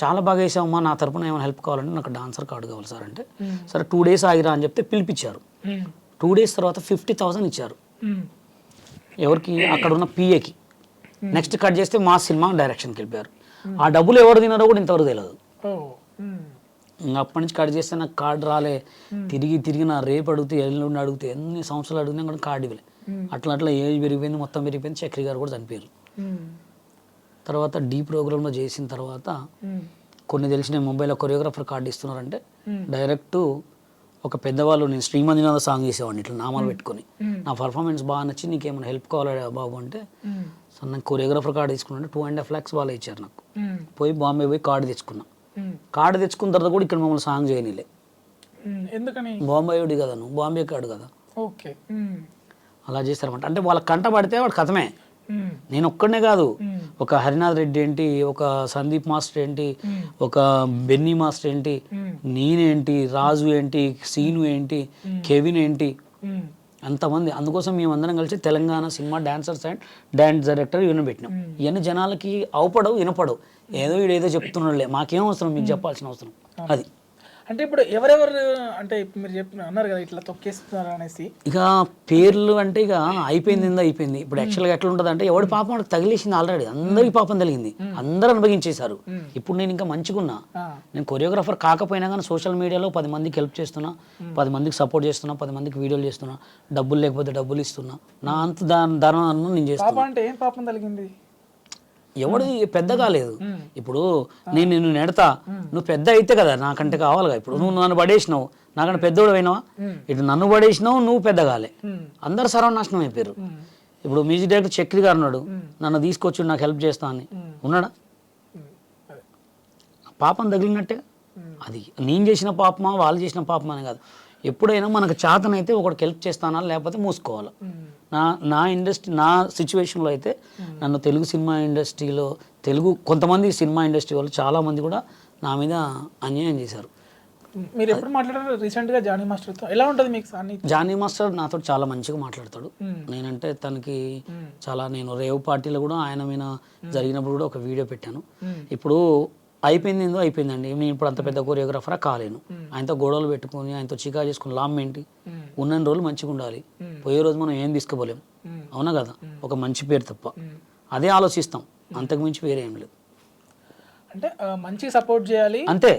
చాలా బాగా వేసామమ్మా, నా తరపున ఏమైనా హెల్ప్ కావాలంటే నాకు డాన్సర్ కార్డు కావాలి సార్ అంటే, సరే 2 days ఆగిరా అని చెప్తే పిలిపించారు. 2 days తర్వాత 50,000 ఇచ్చారు. ఎవరికి? అక్కడ ఉన్న పిఏకి. నెక్స్ట్ కట్ చేస్తే మా సినిమా డైరెక్షన్కి వెళ్ళిపోయారు. ఆ డబ్బులు ఎవరు తిన్నారో కూడా ఇంతవరకు తెలియదు. ఇంకా అప్పటి నుంచి కట్ చేస్తే నాకు కార్డు రాలే. తిరిగి నా రేపు అడిగితే ఎల్లుండి అడిగితే ఎన్ని సంవత్సరాలు అడిగినా కూడా కార్డు ఇవ్వలే. అట్లా ఏజ్ పెరిగిపోయింది, మొత్తం పెరిగిపోయింది. చక్రి గారు కూడా చనిపోయారు. తర్వాత డీ ప్రోగ్రాంలో చేసిన తర్వాత కొన్ని తెలిసిన ముంబైలో కొరియోగ్రాఫర్ కార్డు ఇస్తున్నారంటే డైరెక్ట్ ఒక పెద్దవాళ్ళు, నేను శ్రీమంజునాథ సాంగ్ చేసేవాడిని ఇట్లా నామాలు పెట్టుకొని, నా పర్ఫార్మెన్స్ బాగా నచ్చి నీకేమైనా హెల్ప్ కావాలా బాబు అంటే, సో నాకు కొరియోగ్రాఫర్ కార్డు తీసుకున్నాను. 2.5 lakhs వాళ్ళే ఇచ్చారు నాకు. పోయి బాంబే పోయి కార్డు తెచ్చుకున్నా. కార్డు తెచ్చుకున్న తర్వాత కూడా ఇక్కడ మమ్మల్ని సాంగ్ చేయనిలే. ఎందుకని? బాంబే వాడి కదా, నువ్వు బాంబే కార్డు కదా. ఓకే, అలా చేస్తారన్నమాట. అంటే వాళ్ళ కంట పడితే వాడు కథమే. నేను ఒక్కడనే కాదు, ఒక హరినాథ్ రెడ్డి ఏంటి, ఒక సందీప్ మాస్టర్ ఏంటి, ఒక బెన్నీ మాస్టర్ ఏంటి, నేనేంటి, రాజు ఏంటి, సీను ఏంటి, కెవిన్ ఏంటి, అంతమంది. అందుకోసం మేమందరం కలిసి Telangana cinema dancers and dance director ఇవన్నీ పెట్టినాం. ఇవన్నీ జనాలకి అవపడవు, వినపడవు. ఏదో వీడేదో చెప్తున్నాడులే, మాకేం అవసరం, మీకు చెప్పాల్సిన అవసరం అది. అంటే ఇప్పుడు ఎవరెవరు, అంటే మీరు అన్నారు కదా ఇట్లా తొక్కేస్తున్నారు అనేసి, ఇక పేర్లు అంటే ఇక అయిపోయింది. ఇప్పుడు యాక్చువల్గా ఎట్లా ఉంటుంది అంటే, ఎవడి పాపం వాడికి తగిలేసింది ఆల్రెడీ, అందరికి పాపం తగిలింది, అందరూ అనుభవించేశారు. ఇప్పుడు నేను ఇంకా మంచిగున్నా. నేను కొరియోగ్రాఫర్ కాకపోయినా కానీ సోషల్ మీడియాలో 10 మందికి హెల్ప్ చేస్తున్నా, 10 మందికి సపోర్ట్ చేస్తున్నా, 10 మందికి వీడియోలు చేస్తున్నా, డబ్బులు లేకపోతే డబ్బులు ఇస్తున్నా, నా అంత ధర్మం నేను చేస్తున్నా. అంటే ఏం పాపం తగిలింది? ఎవడు పెద్ద కాలేదు. ఇప్పుడు నేను నిన్ను నెడతా, నువ్వు పెద్ద అయితే కదా నాకంటే కావాలిగా. ఇప్పుడు నువ్వు నన్ను పడేసినావు, నాకంటే పెద్దోడు అయినావా? ఇటు నన్ను పడేసినావు, నువ్వు పెద్ద కాలే, అందరు సర్వనాశనం అయిపోయారు. ఇప్పుడు మ్యూజిక్ డైరెక్టర్ చక్రి గారు ఉన్నాడు, నన్ను తీసుకొచ్చి నాకు హెల్ప్ చేస్తా అని ఉన్నాడా? పాపం తగిలినట్టే. అది నేను చేసిన పాపమా వాళ్ళు చేసిన పాపమా అని కాదు. ఎప్పుడైనా మనకు చేతనైతే ఒకటికి హెల్ప్ చేస్తానా, లేకపోతే మూసుకోవాలి. నా ఇండస్ట్రీ, నా సిచ్యువేషన్లో అయితే నన్ను తెలుగు సినిమా ఇండస్ట్రీలో కొంతమంది సినిమా ఇండస్ట్రీ వాళ్ళు చాలామంది కూడా నా మీద అన్యాయం చేశారు. మీరు ఎప్పుడు మాట్లాడారు రీసెంట్గా జానీ మాస్టర్తో? ఎలా ఉంటుంది మీకు? జానీ మాస్టర్ నాతో చాలా మంచిగా మాట్లాడతాడు. నేనంటే తనకి చాలా, నేను రేవ్ పార్టీలో కూడా ఆయన మీద జరిగినప్పుడు కూడా ఒక వీడియో పెట్టాను. ఇప్పుడు అయిపోయిందండి. నేను ఇప్పుడు అంత పెద్ద కొరియోగ్రాఫరా కాలేను. ఆయనతో గొడవలు పెట్టుకుని, ఆయనతో చికా చేసుకుని లాభం ఏంటి? ఉన్న రోజులు మంచిగా ఉండాలి, పోయే రోజు మనం ఏం తీసుకోలేం, అవునా కదా? ఒక మంచి పేరు తప్ప అదే ఆలోచిస్తాం, అంతకుమించి వేరే ఏం లేదు. అంటే మంచి సపోర్ట్ చేయాలి అంతే.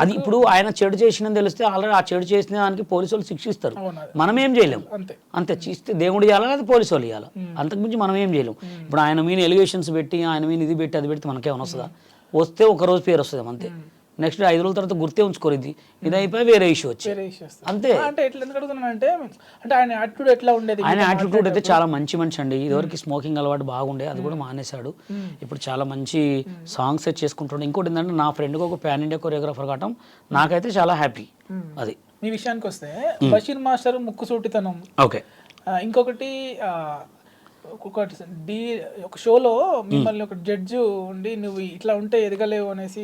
అది ఇప్పుడు ఆయన చెడు చేసినని తెలిస్తే ఆల్రెడీ ఆ చెడు చేసిన దానికి పోలీసు వాళ్ళు శిక్షిస్తారు, మనం ఏం చేయలేం. అంతే చేస్తే దేవుడు ఇవ్వాలి, అది పోలీసు వాళ్ళు ఇవ్వాలి, అంతకుమించి మనం ఏం చేయలేం. ఇప్పుడు ఆయన మీద ఎలిగేషన్స్ పెట్టి, ఆయన మీద ఇది పెట్టి అది పెడితే మనకేమైనా వస్తుందా? వస్తే ఒక రోజు పేరు వస్తుంది అంతే. నెక్స్ట్ 5 రోజుల తర్వాత గుర్తే ఉంచుకోరిద్ది, ఇది అయిపోయి వేరే ఇష్యూ వచ్చి అంతే. ఆయన యాటిట్యూడ్ అయితే చాలా మంచి మనిషి అండి. ఇదివరకు స్మోకింగ్ అలవాటు బాగుండే, అది కూడా మానేశాడు. ఇప్పుడు చాలా మంచి సాంగ్స్ సెట్ చేసుకుంటుండే. ఇంకోటి ఏంటంటే, నా ఫ్రెండ్కి ఒక పాన్ ఇండియా కొరియోగ్రాఫర్ కావటం నాకైతే చాలా హ్యాపీ. అది మీ విషయానికి వస్తే, బషీర్ మాస్టర్ ముక్కుసూటితనం, ఓకే. ఇంకొకటి ఒక షోలో మిమ్మల్ని ఒక జడ్జి ఉండి, నువ్వు ఇట్లా ఉంటే ఎదగలేవు అనేసి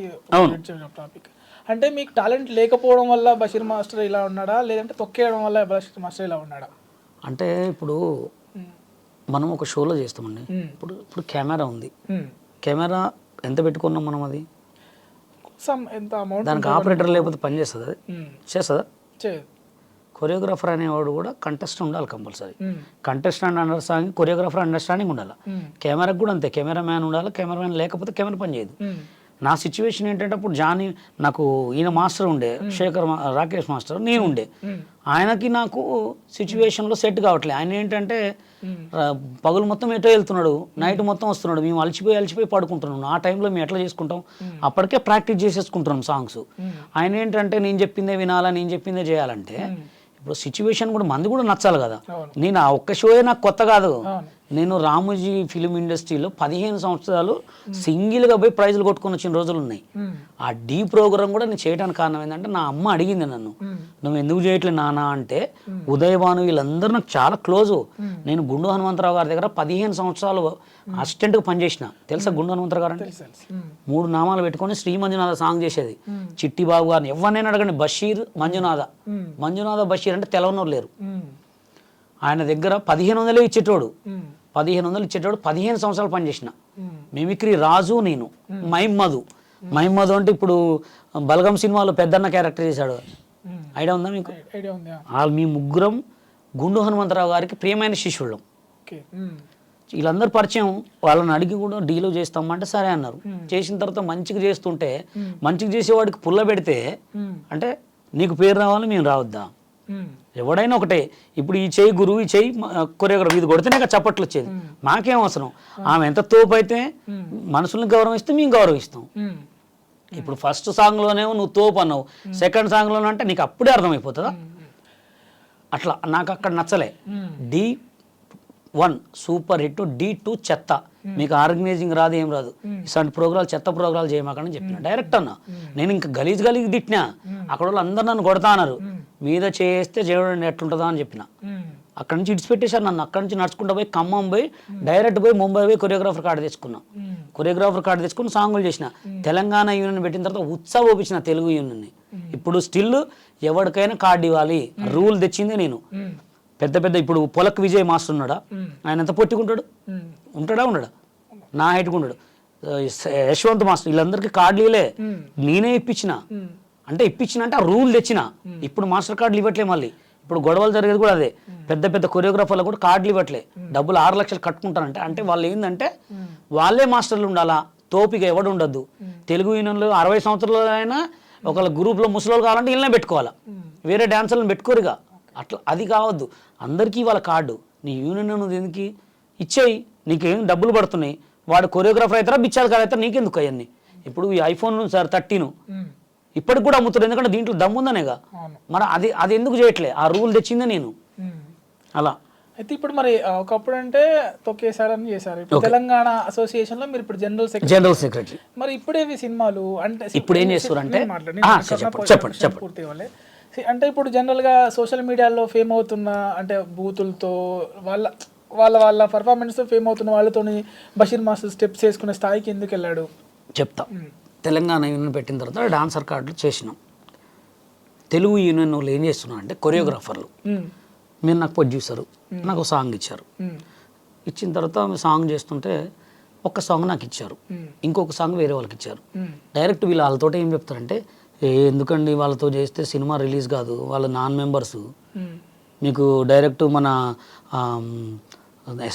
టాపిక్. అంటే మీకు టాలెంట్ లేకపోవడం వల్ల బషీర్ మాస్టర్ ఇలా ఉన్నాడా, లేదంటే తొక్కేయడం వల్ల బషీర్ మాస్టర్ ఇలా ఉన్నాడా? అంటే ఇప్పుడు మనం ఒక షోలో చేస్తామండి. ఇప్పుడు కెమెరా ఉంది, కెమెరా ఎంత పెట్టుకున్నాం మనం, అది ఎంత అమౌంట్, దానికి ఆపరేటర్ లేకపోతే పని చేస్తుంది, అది చేస్తుందా? కొరియోగ్రాఫర్ అనేవాడు కూడా కంటెస్టెంట్ ఉండాలి compulsory. Contestant understanding, choreographer understanding ఉండాలి. కెమెరాకి కూడా అంతే, కెమెరా మ్యాన్ ఉండాలి. కెమెరా మ్యాన్ లేకపోతే కెమెరా పని చేయదు. నా సిచ్యువేషన్ ఏంటంటే, అప్పుడు జానీ, నాకు ఈయన మాస్టర్ ఉండే, రాకేష్ మాస్టర్, నేను ఉండే. ఆయనకి నాకు సిచ్యువేషన్లో సెట్ కావట్లేదు. ఆయన ఏంటంటే పగులు మొత్తం ఎటో వెళ్తున్నాడు, నైట్ మొత్తం వస్తున్నాడు, మేము అలసిపోయి పడుకుంటున్నాం. ఆ టైంలో మేము ఎట్లా చేసుకుంటాం, అప్పటికే ప్రాక్టీస్ చేసేసుకుంటున్నాం సాంగ్స్. ఆయన ఏంటంటే, నేను చెప్పిందే వినాలా, నేను చెప్పిందే చేయాలంటే, ఇప్పుడు సిచ్యువేషన్ కూడా మంది కూడా నచ్చాలి కదా. నేను ఆ ఒక్క షోయే నాకు కొత్త కాదు. నేను రామోజీ ఫిలిం ఇండస్ట్రీలో 15 సంవత్సరాలు సింగిల్గా పోయి ప్రైజులు కొట్టుకొని వచ్చిన రోజులు ఉన్నాయి. ఆ డీ ప్రోగ్రామ్ కూడా నేను చేయడానికి కారణం ఏంటంటే, నా అమ్మ అడిగింది నన్ను, నువ్వు ఎందుకు చేయట్లేదు నాన్న అంటే, ఉదయభాను వీళ్ళందరూ నాకు చాలా క్లోజు. నేను గుండు హనుమంతరావు గారి దగ్గర 15 సంవత్సరాలు అసిస్టెంట్గా పనిచేసిన. తెలుసా గుండు హనుమంతరావు గారు అంటే? 3 నామాలు పెట్టుకొని శ్రీ మంజునాథ సాంగ్ చేసేది. చిట్టి బాబు గారిని ఎవరినైనా అడగండి, బషీర్ మంజునాథ బషీర్ అంటే తెలవనోరు లేరు. ఆయన దగ్గర 1500 ఇచ్చేటోడు, 1500 ఇచ్చేటోడు. 15 సంవత్సరాలు పనిచేసిన. మిమిక్రీ రాజు, నేను మైమ్ మధు మహిమద్ అంటే ఇప్పుడు బలగం సినిమాలో పెద్దన్న క్యారెక్టర్ చేశాడు, ఐడియా ఉందా మీకు? ఐడియా ఉంది. వాళ్ళు మీ ముగ్గురం గుండు హనుమంతరావు గారికి ప్రియమైన శిష్యుళ్ళం. ఓకే. వీళ్ళందరూ పరిచయం, వాళ్ళని అడిగి కూడా డీలో చేస్తామంటే సరే అన్నారు. చేసిన తర్వాత మంచిగా చేస్తుంటే, మంచిగా చేసేవాడికి పుల్ల పెడితే అంటే నీకు పేరు రావాలి, మేము రావద్దా? ఎవడైనా ఒకటే. ఇప్పుడు ఈ చెయ్యి గురువు, ఈ చెయ్యి కొరియోగ్రాఫర్, ఇది కొడితేనే చప్పట్లు వచ్చేది. మాకేం అవసరం, ఆమె ఎంత తోపు అయితే మనుషుల్ని గౌరవిస్తే మేము గౌరవిస్తాం. ఇప్పుడు ఫస్ట్ సాంగ్లోనేమో నువ్వు తోపు అన్నావు, సెకండ్ సాంగ్లోనే అంటే నీకు అప్పుడే అర్థమైపోతుందా? అట్లా నాకు అక్కడ నచ్చలే. D1 సూపర్ హిట్, D2 చెత్త, మీకు ఆర్గనైజింగ్ రాదు, ఏం రాదు, ఇలాంటి ప్రోగ్రాలు చెత్త ప్రోగ్రాలు చేయమాకని చెప్పిన డైరెక్ట్ అన్న. నేను ఇంకా గలీజ్ తిట్టినా, అక్కడ వాళ్ళు అందరు నన్ను కొడతా అన్నారు, మీద చేస్తే చేయడం ఎట్లుంటుందా అని చెప్పిన. అక్కడ నుంచి ఇడిచిపెట్టేశారు నన్ను. అక్కడ నుంచి నడుచుకుంటూ పోయి ఖమ్మం పోయి డైరెక్ట్ పోయి ముంబై పోయి కొరియోగ్రాఫర్ కార్డు తెచ్చుకున్నా. కొరియోగ్రాఫర్ కార్డు తెచ్చుకుని సాంగులు చేసిన. తెలంగాణ యూనియన్ పెట్టిన తర్వాత ఉత్సాహం ఒప్పించిన తెలుగు యూనియన్ని. ఇప్పుడు స్టిల్ ఎవరికైనా కార్డు ఇవ్వాలి, రూల్ తెచ్చిందే నేను. పెద్ద పెద్ద ఇప్పుడు పొలక్ విజయ్ మాస్టర్ ఉన్నాడా, ఆయన ఎంత పొట్టుకుంటాడు, ఉంటాడా ఉండడా, నా హైట్గా ఉండడు. యశ్వంత్ మాస్టర్, వీళ్ళందరికీ కార్డులు ఇవ్వలే, నేనే ఇప్పించిన. అంటే ఇప్పించిన అంటే ఆ రూల్ తెచ్చిన. ఇప్పుడు మాస్టర్ కార్డులు ఇవ్వట్లే. మళ్ళీ ఇప్పుడు గొడవలు జరిగేది కూడా అదే. పెద్ద పెద్ద కొరియోగ్రాఫర్లు కూడా కార్డులు ఇవ్వట్లే, డబ్బులు 6 లక్షలు కట్టుకుంటారంటే. అంటే వాళ్ళు ఏంటంటే వాళ్ళే మాస్టర్లు ఉండాలా, తోపిగా ఎవడు ఉండద్దు. తెలుగు యూనియన్లో 60 సంవత్సరాలు అయినా ఒకళ్ళ గ్రూప్లో ముసలోళ్ళు కావాలంటే వీళ్ళనే పెట్టుకోవాలా, వేరే డాన్సర్లను పెట్టుకోరుగా. అట్లా అది కావద్దు. అందరికీ వాళ్ళ కార్డు, నీ యూనియన్ ఉన్నది ఎందుకు ఇచ్చేయి, నీకేం డబ్బులు పడుతున్నాయి. వాడు కొరియోగ్రాఫర్ అవుతారా, బిచ్చాలు కాదు అవుతారా, నీకెందుకు అవన్నీ. ఇప్పుడు ఈ ఐఫోన్ సార్ 13 ఇప్పటికి కూడా అమ్ముతారు, ఎందుకంటే దీంట్లో దమ్ముందనేగా. మరి అది ఎందుకు చేయట్లే, ఆ రూల్ తెచ్చిందే నేను. అలా అయితే ఇప్పుడు మరి ఒకప్పుడు అంటే తొక్కేసారని చేశారు. ఇప్పుడు తెలంగాణ అసోసియేషన్ లో మీరు ఇప్పుడు జనరల్ సెక్రటరీ. మరి ఇప్పుడే సినిమాలు అంటే ఇప్పుడు ఏం చేస్తారంటే పూర్తి వాళ్ళే. అంటే ఇప్పుడు జనరల్ గా సోషల్ మీడియాలో ఫేమ్ అవుతున్న అంటే బూతులతో వాళ్ళ పర్ఫార్మెన్స్ తో ఫేమ్ అవుతున్న వాళ్ళతోని బషీర్ మాస్టర్ స్టెప్స్ వేసుకునే స్థాయికి ఎందుకు వెళ్ళాడు చెప్తా. తెలంగాణ యూనియన్ పెట్టిన తర్వాత డాన్సర్ కార్డులు చేసినాం. తెలుగు యూనియన్ వాళ్ళు ఏం చేస్తున్నారు అంటే కొరియోగ్రాఫర్లు, మీరు నాకు ప్రొడ్యూసరు, నాకు సాంగ్ ఇచ్చారు. ఇచ్చిన తర్వాత సాంగ్ చేస్తుంటే ఒక్క సాంగ్ నాకు ఇచ్చారు, ఇంకొక సాంగ్ వేరే వాళ్ళకి ఇచ్చారు. డైరెక్ట్ వీళ్ళు వాళ్ళతో ఏం చెప్తారంటే, ఎందుకండి వాళ్ళతో చేస్తే సినిమా రిలీజ్ కాదు, వాళ్ళ నాన్ మెంబర్స్, మీకు డైరెక్ట్ మన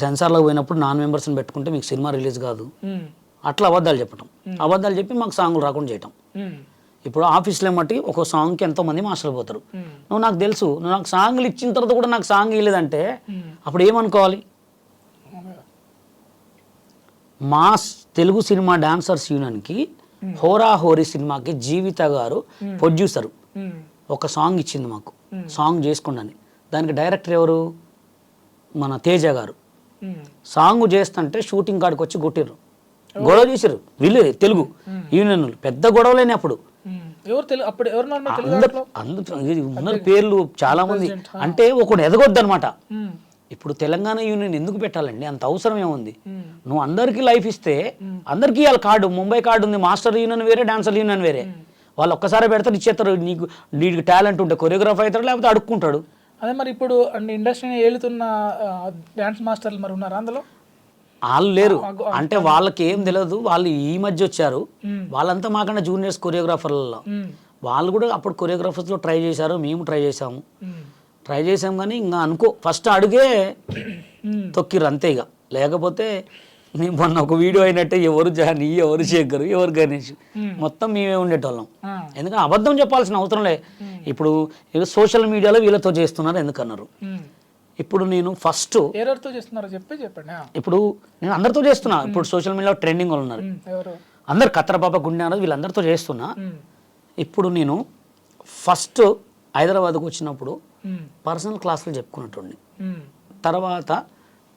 సెన్సార్లో పోయినప్పుడు నాన్ మెంబర్స్ని పెట్టుకుంటే మీకు సినిమా రిలీజ్ కాదు. అట్లా అబద్ధాలు చెప్పటం, అబద్ధాలు చెప్పి మాకు సాంగులు రాకుండా చేయటం. ఇప్పుడు ఆఫీస్లో మట్టి ఒక సాంగ్కి ఎంతోమంది మాస్టర్లు పోతారు. నువ్వు నాకు తెలుసు, నువ్వు నాకు సాంగ్లు ఇచ్చిన తర్వాత కూడా నాకు సాంగ్ ఇవ్వలేదంటే అప్పుడు ఏమనుకోవాలి? మాస్ తెలుగు సినిమా డాన్సర్స్ యూనియన్కి హోరా హోరీ సినిమాకి జీవిత గారు ప్రొడ్యూసరు ఒక సాంగ్ ఇచ్చింది మాకు, సాంగ్ చేసుకోండి. దానికి డైరెక్టర్ ఎవరు? మన తేజ గారు. సాంగ్ చేస్తుంటే షూటింగ్ కాడికి వచ్చి కొట్టిర్రు, గొడవ చేశారు వీళ్ళు తెలుగు యూనియన్. పెద్ద గొడవలేని అప్పుడు అందరు పేర్లు చాలా మంది. అంటే ఒకడు ఎదగొద్దు అనమాట. ఇప్పుడు తెలంగాణ యూనియన్ ఎందుకు పెట్టాలండి, అంత అవసరం ఏముంది? నువ్వు అందరికీ లైఫ్ ఇస్తే అందరికీ వాళ్ళ కార్డు, ముంబై కార్డు ఉంది, మాస్టర్ యూనియన్ వేరే, డాన్సర్ యూనియన్ వేరే. వాళ్ళు ఒక్కసారి పెడతారు, ఇచ్చేస్తారు. నీకు టాలెంట్ ఉంటే కొరియోగ్రాఫర్ అవుతాడు, లేకపోతే అడుక్కుంటాడు. అదే మరి ఇప్పుడు ఇండస్ట్రీని ఏలుతున్న డాన్స్ మాస్టర్లు మరి ఉన్నారా అందులో? వాళ్ళు లేరు. అంటే వాళ్ళకి ఏం తెలియదు, వాళ్ళు ఈ మధ్య వచ్చారు. వాళ్ళంతా మాకన్నా జూనియర్స్ కొరియోగ్రాఫర్లలో. వాళ్ళు కూడా అప్పుడు కొరియోగ్రాఫర్స్లో ట్రై చేశారు, మేము ట్రై చేసాము కానీ ఇంకా అనుకో ఫస్ట్ అడుగే తొక్కిర్రు అంతే. ఇక లేకపోతే నేను మొన్న ఒక వీడియో అయినట్టే ఎవరు జానీ, ఎవరు శేఖర్, ఎవరు గణేష్, మొత్తం మేమే ఉండేటోళ్ళం. ఎందుకంటే అబద్ధం చెప్పాల్సిన అవసరం లే. ఇప్పుడు సోషల్ మీడియాలో వీళ్ళతో చేస్తున్నారు ఎందుకన్నారు. ఇప్పుడు నేను ఫస్ట్ ఇప్పుడు నేను అందరితో చేస్తున్నా. ఇప్పుడు సోషల్ మీడియాలో ట్రెండింగ్ వాళ్ళు ఉన్నారు అందరు, కత్తరపాప గుండె అన్నది వీళ్ళందరితో చేస్తున్నా. ఇప్పుడు నేను ఫస్ట్ హైదరాబాద్కు వచ్చినప్పుడు పర్సనల్ క్లాసులు చెప్పుకున్నట్టుండి, తర్వాత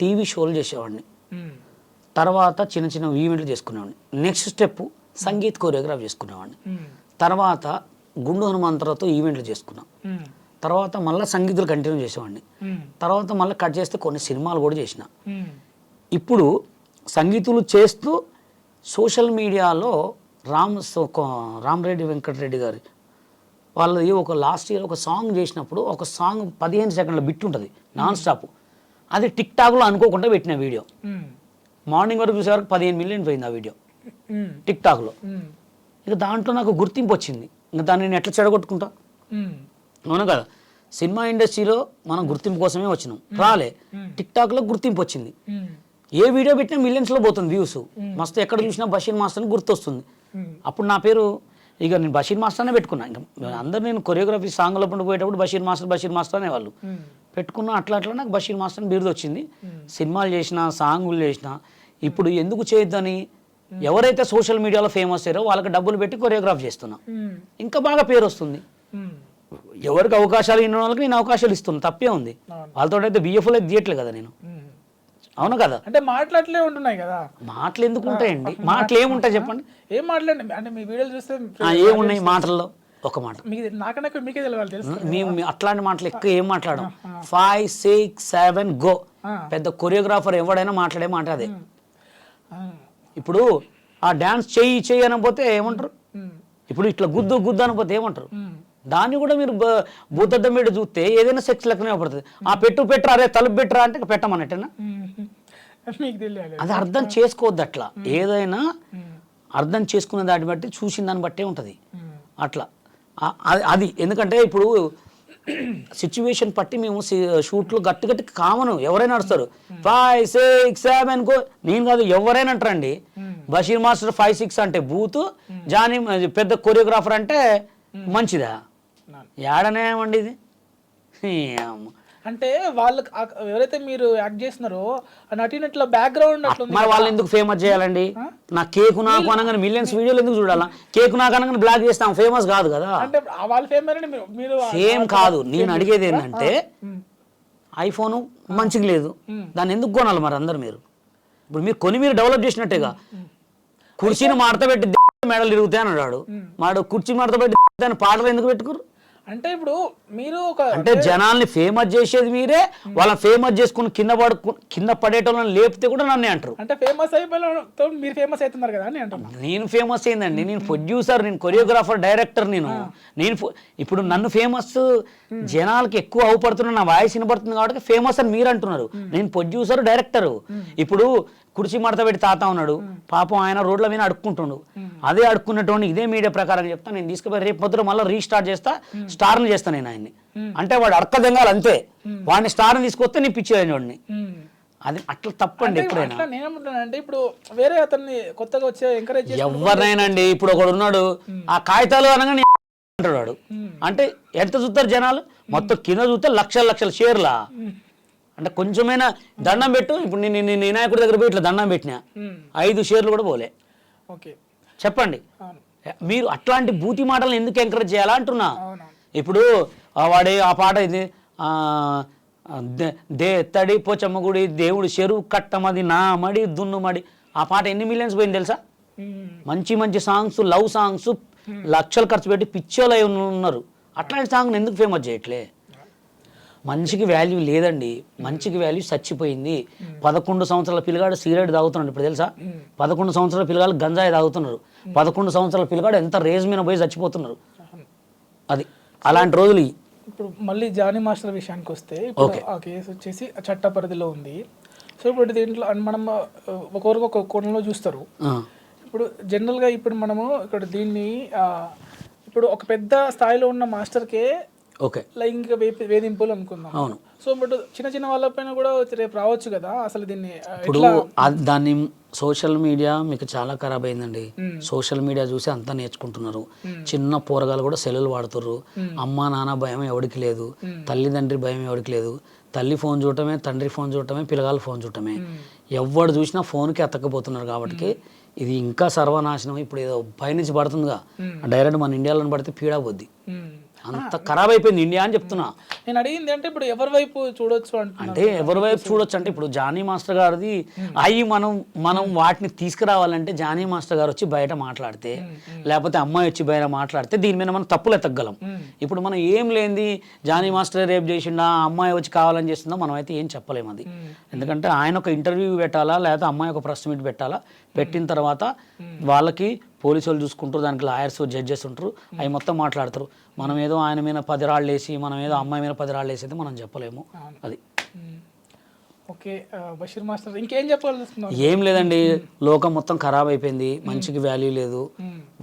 టీవీ షోలు చేసేవాడిని, తర్వాత చిన్న చిన్న ఈవెంట్లు చేసుకునేవాడిని. నెక్స్ట్ స్టెప్ సంగీత్ కొరియోగ్రాఫ్ చేసుకునేవాడిని. తర్వాత గుండు హనుమంతరావుతో ఈవెంట్లు చేసుకున్నాం. తర్వాత మళ్ళీ సంగీతులు కంటిన్యూ చేసేవాడిని. తర్వాత మళ్ళీ కట్ చేస్తే కొన్ని సినిమాలు కూడా చేసిన. ఇప్పుడు సంగీతులు చేస్తూ సోషల్ మీడియాలో రామరెడ్డి వెంకటరెడ్డి గారి వాళ్ళది ఒక లాస్ట్ ఇయర్ ఒక సాంగ్ చేసినప్పుడు, ఒక సాంగ్ 15 సెకండ్ల బిట్ ఉంటుంది నాన్ స్టాప్. అది టిక్ టాక్లో అనుకోకుండా పెట్టిన వీడియో. మార్నింగ్ వరకు చూసే వరకు 15 మిలియన్ పోయింది ఆ వీడియో టిక్ టాక్లో. ఇక దాంట్లో నాకు గుర్తింపు వచ్చింది. ఇంకా దాన్ని నేను ఎట్లా చెడగొట్టుకుంటా? అవును కదా. సినిమా ఇండస్ట్రీలో మనం గుర్తింపు కోసమే వచ్చినాం, రాలే. టిక్ టాక్లో గుర్తింపు వచ్చింది. ఏ వీడియో పెట్టినా మిలియన్స్లో పోతుంది వ్యూస్. మస్తు ఎక్కడ చూసినా బషీర్ మాస్టర్ అని గుర్తొస్తుంది. అప్పుడు నా పేరు ఇక నేను బషీర్ మాస్టర్ అనే పెట్టుకున్నా. ఇంకా అందరు నేను కొరియోగ్రఫీ సాంగ్లో పండు పోయేటప్పుడు బషీర్ మాస్టర్ అనేవాళ్ళు. పెట్టుకున్నా. అట్లా అట్లా నాకు బషీర్ మాస్టర్ అని బిరుదు వచ్చింది. సినిమాలు చేసిన, సాంగులు చేసిన. ఇప్పుడు ఎందుకు చేయొద్దని ఎవరైతే సోషల్ మీడియాలో ఫేమస్ అయ్యారో వాళ్ళకి డబ్బులు పెట్టి కొరియోగ్రాఫ్ చేస్తున్నా. ఇంకా బాగా పేరు వస్తుంది. ఎవరికి అవకాశాలు ఇన్న వాళ్ళకి నేను అవకాశాలు ఇస్తున్నాను, తప్పే ఉంది. వాళ్ళతో అయితే బిఎఫ్ఎల్ అయితే తీయట్లే కదా నేను. అవును కదా. అంటే మాట్లాడలే ఉంటున్నాయి కదా. మాటలు ఎందుకు ఉంటాయండి? మాటలు ఏముంటాయి చెప్పండి? ఏం మాట్లాడండి అంటే మీ వీడియోలు చూస్తే ఏమున్నాయి మాటల్లో? ఒక మాట నాకన్నా మీకే తెలియాలి తెలుసు. మేము అట్లాంటి మాటలు ఎక్కువ ఏం మాట్లాడడం. 5, 6, 7 గో. పెద్ద కొరియోగ్రాఫర్ ఎవడైనా మాట్లాడే మాట అదే. ఇప్పుడు ఆ డ్యాన్స్ చెయ్యి అనకపోతే ఏమంటారు? ఇప్పుడు ఇట్లా గుద్దు అనకపోతే ఏమంటారు? దాన్ని కూడా మీరు భూతద్దం మీద చూస్తే ఏదైనా సెక్స్ లెక్కనే పడుతుంది. ఆ పెట్టు అరే తలుపు పెట్టరా అంటే పెట్టమన్నట్టేనా? అది అర్థం చేసుకోవద్దు. అట్లా ఏదైనా అర్థం చేసుకునే దాన్ని బట్టి చూసిన దాన్ని బట్టే ఉంటుంది. అట్లా అది ఎందుకంటే ఇప్పుడు సిచ్యువేషన్ పట్టి మేము షూట్లు గట్టి కామన్ ఎవరైనా నడుస్తారు. 5, 6, 7 గో. నేను కాదు, ఎవరైనా అంటారండి. బషీర్ మాస్టర్ 5, 6 అంటే బూత్, జానీ పెద్ద కొరియోగ్రాఫర్ అంటే మంచిదా? ఏడనేమండి ఇది? అంటే వాళ్ళకి ఎవరైతే మీరు యాక్ట్ చేస్తున్నారో ఆ నటినట్ల బ్యాక్గ్రౌండ్ మరి వాళ్ళు ఎందుకు ఫేమస్ చేయాలండి? నా కేకు నాకు అనగానే మిలియన్స్ వీడియోలు ఎందుకు చూడాలా? కేకు నాకు అనగానే బ్లాక్ చేస్తాం, ఫేమస్ కాదు కదా. అంటే వాళ్ళు ఫేమస్ మీరు ఫేమ్ కాదు. నేను అడిగేది ఏంటంటే ఐఫోన్ మంచిగా లేదు, దాన్ని ఎందుకు కొనాలి మరి అందరు? మీరు ఇప్పుడు మీరు కొని మీరు డెవలప్ చేసినట్టేగా. కుర్చీని మడతపెట్టి మెడలు తిరుగుతాయి అని అన్నాడు. మాడు కుర్చీ మడతపెట్టి పాటలు ఎందుకు పెట్టుకోరు? అంటే ఇప్పుడు మీరు అంటే జనాల్ని ఫేమస్ చేసేది మీరే. వాళ్ళని ఫేమస్ చేసుకుని కింద పడేటోళ్ళని లేపితే కూడా నన్నే అంటారు. అంటే ఫేమస్ అయిపోయిన మీరు ఫేమస్ అవుతున్నారు కదా అని అంటున్నారు. నేను ఫేమస్ అయిందండి. నేను ప్రొడ్యూసర్, నేను కొరియోగ్రాఫర్, డైరెక్టర్. నేను ఇప్పుడు నన్ను ఫేమస్ జనాలకి ఎక్కువ అవపడుతున్నా, నా వాయిస్ వినపడుతుంది కాబట్టి ఫేమస్ అని మీరు అంటున్నారు. నేను ప్రొడ్యూసర్, డైరెక్టర్. ఇప్పుడు కుర్చీ మడత పెట్టి తాత ఉన్నాడు పాపం, ఆయన రోడ్ల మీద అడుక్కుంటుండు. అదే అడుక్కున్నటువంటి ఇదే మీడియా ప్రకారం చెప్తా, నేను తీసుకుపోయి రేపు పొద్దున మళ్ళీ రీస్టార్ట్ చేస్తా, స్టార్ని చేస్తాను నేను ఆయన్ని. అంటే వాడు అడకదంగాలి అంతే. వాడిని స్టార్ని తీసుకొస్తే నీ పిచ్చి అయిన వాడిని. అది అట్లా తప్పండి ఎప్పుడైనా. నేనేమంటున్నానంటే ఇప్పుడు వేరే అతన్ని కొత్తగా వచ్చే ఎంకరేజ్ ఎవరినైనా అండి. ఇప్పుడు ఒకడు ఉన్నాడు, ఆ కాగితాలు అనగా అంటాడు వాడు. అంటే ఎంత చూస్తారు జనాలు? మొత్తం కింద చూస్తే లక్షల షేర్లా. అంటే కొంచెమైనా దండం పెట్టు. ఇప్పుడు నేను వినాయకుడి దగ్గర పోయి ఇట్లా దండం పెట్టినా 5 షేర్లు కూడా పోలే. చెప్పండి మీరు అట్లాంటి బూతి మాటలను ఎందుకు ఎంకరేజ్ చేయాలా అంటున్నా. ఇప్పుడు వాడే ఆ పాట ఇది తడి పోచమ్మ గుడి దేవుడు చెరువు కట్టమది నా మడి దున్నుమడి. ఆ పాట ఎన్ని మిలియన్స్ పోయింది తెలుసా? మంచి సాంగ్స్, లవ్ సాంగ్స్ లక్షలు ఖర్చు పెట్టి పిచ్చోలు అయి ఉన్నారు. అట్లాంటి సాంగ్ని ఎందుకు ఫేమస్ చేయట్లే? మంచికి వాల్యూ లేదండి. మంచికి వాల్యూ చచ్చిపోయింది. 11 సంవత్సరాల పిల్లగాడు సిగరెట్ తాగుతున్నాడు ఇప్పుడు తెలుసా? 11 సంవత్సరాల పిల్లగాడు గంజాయి తాగుతున్నారు. 11 సంవత్సరాల పిల్లగాడు ఎంత రేజ్ మీద పోయి చచ్చిపోతున్నారు. అది అలాంటి రోజులు. ఇప్పుడు మళ్ళీ జానీ మాస్టర్ విషయానికి వస్తే ఆ కేసు వచ్చేసి చట్ట పరిధిలో ఉంది. సో ఇప్పుడు దీంట్లో మనం ఒకరికి ఒక కోణంలో చూస్తారు. ఇప్పుడు జనరల్గా ఇప్పుడు మనము ఇక్కడ దీన్ని ఇప్పుడు ఒక పెద్ద స్థాయిలో ఉన్న మాస్టర్కే లైంగిక వేధింపులు అనుకుందాం. అవును. సో బట్ చిన్న వాళ్ళపైన కూడా రేపు రావచ్చు కదా. అసలు దీన్ని ఇప్పుడు దాన్ని సోషల్ మీడియా మీకు చాలా ఖరాబ్ అయిందండి. సోషల్ మీడియా చూసి అంతా నేర్చుకుంటున్నారు. చిన్న పోరగాలు కూడా సెల్లులు వాడుతున్నారు. అమ్మ నాన్న భయం ఎవరికి లేదు, తల్లిదండ్రి భయం ఎవరికి లేదు. తల్లి ఫోన్ చూడటమే, తండ్రి ఫోన్ చూడటమే, పిల్లగాళ్ళు ఫోన్ చూడటమే. ఎవడు చూసినా ఫోన్కి అతకపోతున్నారు. కాబట్టి ఇది ఇంకా సర్వనాశనం. ఇప్పుడు ఏదో పైనుంచి పడుతుందిగా, డైరెక్ట్ మన ఇండియాలో పడితే పీడా పోద్ది. అంత ఖరాబ్ అయిపోయింది ఇండియా అని చెప్తున్నా. నేను అడిగింది అంటే ఇప్పుడు ఎవరి వైపు చూడొచ్చు అంటే ఎవరి వైపు చూడొచ్చు అంటే ఇప్పుడు జానీ మాస్టర్ గారిది అయ్యి మనం వాటిని తీసుకురావాలంటే జానీ మాస్టర్ గారు వచ్చి బయట మాట్లాడితే, లేకపోతే అమ్మాయి వచ్చి బయట మాట్లాడితే దీని మీద మనం తప్పులు ఎత్తగలం. ఇప్పుడు మనం ఏం లేనిది జానీ మాస్టర్ రేపు చేసిండా, అమ్మాయి వచ్చి కావాలని చేస్తుందా, మనం అయితే ఏం చెప్పలేము. అది ఎందుకంటే ఆయన ఒక ఇంటర్వ్యూ పెట్టాలా, లేకపోతే అమ్మాయి ఒక ప్రెస్ మీట్ పెట్టాలా. పెట్టిన తర్వాత వాళ్ళకి పోలీసులు చూసుకుంటారు, దానికి లాయర్స్, జడ్జెస్ ఉంటారు, అవి మొత్తం మాట్లాడతారు. మనం ఏదో ఆయన మీద 10 రాళ్ళు వేసి, మనం ఏదో అమ్మాయి మీద 10 రాళ్ళు వేసి అయితే మనం చెప్పలేము. అది ఓకే. బషీర్ మాస్టర్ ఇంకేం చెప్పాలి? ఏం లేదండి, లోకం మొత్తం ఖరాబ్ అయిపోయింది. మంచికి వాల్యూ లేదు.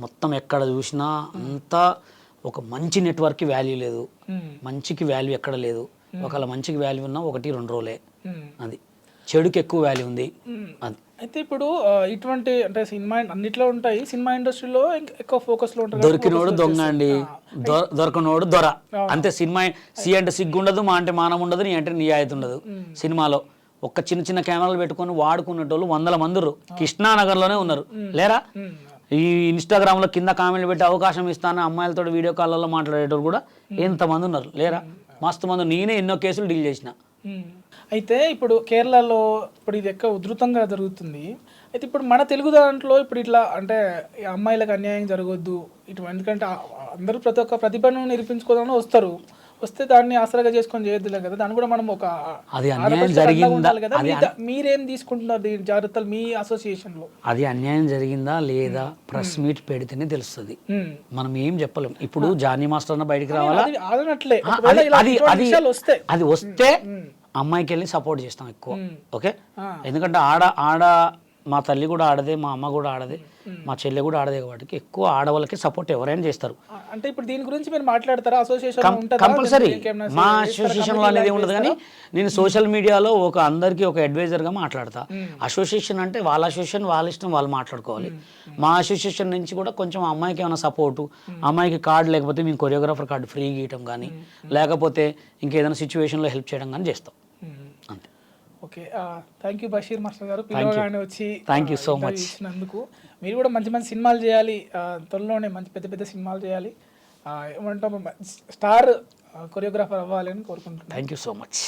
మొత్తం ఎక్కడ చూసినా అంతా ఒక మంచి నెట్వర్క్కి వాల్యూ లేదు, మంచికి వాల్యూ ఎక్కడ లేదు. ఒకవేళ మంచికి వాల్యూ ఉన్నా 1-2 రోజులే, అది చెడుకి ఎక్కువ వాల్యూ ఉంది అది. అయితే ఇప్పుడు ఇటువంటి అంటే సినిమా అన్నిట్లో ఉంటాయి, సినిమా ఇండస్ట్రీలో ఎక్కువ ఫోకస్లో ఉంటారు. దొరికినోడు దొంగ అండి, దొరకనోడు దొర అంతే. సినిమా సి అంటే సిగ్గు ఉండదు, మా అంటే మానం ఉండదు, నీ అంటే నియాయత ఉండదు. సినిమాలో ఒక్క చిన్న చిన్న కెమెరాలు పెట్టుకొని వాడుకునేటోళ్ళు 100 మంది ఉన్నారు, కృష్ణానగర్లోనే ఉన్నారు లేరా? ఈ ఇన్స్టాగ్రామ్లో కింద కామెంట్లు పెట్టి అవకాశం ఇస్తాను అమ్మాయిలతో వీడియో కాల్లో మాట్లాడేటోళ్ళు కూడా ఎంతమంది ఉన్నారు లేరా? మస్తు మంది. నేనే ఎన్నో కేసులు డీల్ చేసిన. అయితే ఇప్పుడు కేరళలో ఇప్పుడు ఇది ఎక్కువ ఉధృతంగా జరుగుతుంది. అయితే ఇప్పుడు మన తెలుగు దాంట్లో ఇప్పుడు ఇట్లా అంటే అమ్మాయిలకు అన్యాయం జరగొద్దు ఇటు, ఎందుకంటే అందరూ ప్రతి ఒక్క ప్రతిభను నిరూపించుకోవాలని వస్తే దాన్ని ఆసరాగా చేసుకొని చేయొద్దులే కదా, దాన్ని కూడా మనం ఒక అది అన్యాయం జరిగిందా కదా. మీరేం తీసుకుంటున్నారు దీని జాగ్రత్తలు మీ అసోసియేషన్లో? అది అన్యాయం జరిగిందా లేదా ప్రెస్ మీట్ పెడితేనే తెలుస్తుంది, మనం ఏం చెప్పలేం. ఇప్పుడు జానీ మాస్టర్ అన్న బయటికి రావాలా, అది వస్తే అమ్మాయికి వెళ్ళి సపోర్ట్ చేస్తాం ఎక్కువ. ఓకే, ఎందుకంటే ఆడ మా తల్లి కూడా ఆడదే, మా అమ్మ కూడా ఆడదే, మా చెల్లె కూడా ఆడదే, కాబట్టి ఎక్కువ ఆడవాళ్ళకి సపోర్ట్ ఎవరైనా చేస్తారు. అంటే ఇప్పుడు దీని గురించి మీరు మాట్లాడతారా? Association compulsory. మా అసోసియేషన్లో అనేది ఉండదు, కానీ నేను సోషల్ మీడియాలో అందరికీ ఒక అడ్వైజర్గా మాట్లాడతా. అసోసియేషన్ అంటే వాళ్ళ అసోసియేషన్, వాళ్ళ ఇష్టం, వాళ్ళు మాట్లాడుకోవాలి. మా అసోసియేషన్ నుంచి కూడా కొంచెం అమ్మాయికి ఏమైనా సపోర్టు, అమ్మాయికి కార్డు లేకపోతే మేము కొరియోగ్రాఫర్ కార్డు ఫ్రీ గీయటం కానీ, లేకపోతే ఇంకేదైనా సిచ్యువేషన్లో హెల్ప్ చేయడం కానీ చేస్తాం అంతే. Okay, thank you Bashir master గారు, పిల్లగానే వచ్చి థ్యాంక్ యూ సో మచ్ ఇచ్చినందుకు. మీరు కూడా మంచి మంచి సినిమాలు చేయాలి, త్వరలోనే మంచి పెద్ద పెద్ద సినిమాలు చేయాలి, ఏమంటాం స్టార్ కొరియోగ్రాఫర్ అవ్వాలని కోరుకుంటున్నాను. Thank you so much.